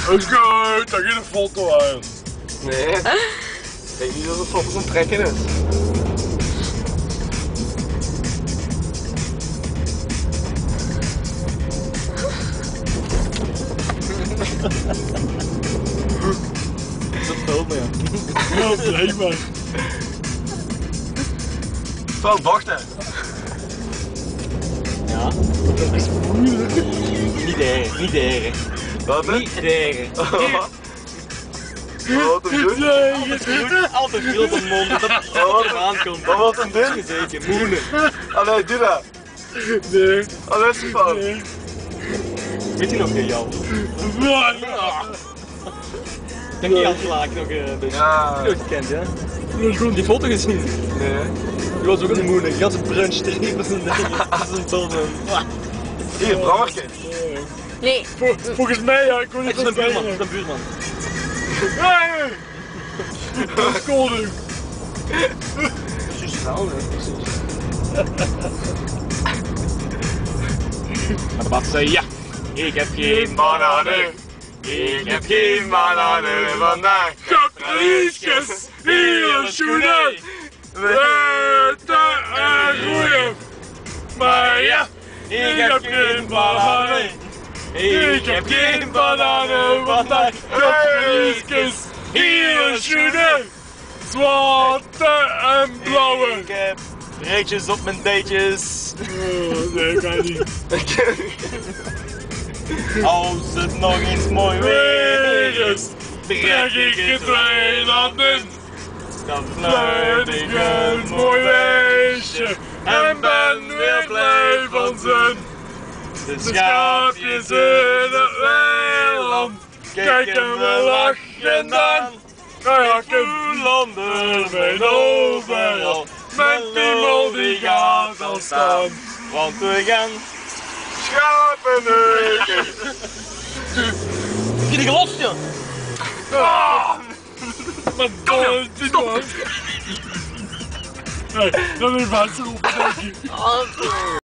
Is goed, daar gaat een foto aan. Nee. Ik denk niet dat het foto's aan trekken is. Dat valt me, ja. Ja, blijkbaar. Wel wachten. Ja. Dat is moeilijk. Niet erg, niet erg. Wat? Niet erg. Wat een doen? Altijd veel op de mond, dat het er aankomt. Wat een doen? Zeker, moenen. Allee, doe dat. Nee. Allee, is het fout. Nee. Weet je nog, Jan? Denk je Jan nog een beetje? Ja. Die nooit gekend, ja? Je hebt gewoon die foto gezien. Nee. Die was ook een moeder. Die had zijn brunch drie met zijn dingen. Dat is een tonnen. Hier, brammertje. Nee. Volgens mij, ja, ik kon niet Het is een van buurman, het is een buurman. Nee! Dat is koning. Precies wel, hè? Precies. Maar de baas zei ja. Ik heb geen bananen. Ik heb geen bananen vandaag. Kapitaliesjes, hier schoenen. Weten en groeien. Maar ja, Ik heb geen bananen. Ik heb geen bananen vandaag. kapitaliesjes, hier schoenen. Zwarte en blauwe. Ik heb reetjes op mijn datejes. Nee, kan niet. Als het nog eens mooi weer is, Trek ik je twee handen. dan Fluit ik een mooi weesje en ben weer blij van z'n. De De schaapjes in het weiland kijken me lachend aan. Wij hakken landen zijn overal, mijn piemel die gaat al staan. Want we gaan Schapen neuken. Heb je die gelost, joh? Maar dan is het man. Nee, dat is wat zo op, dank je.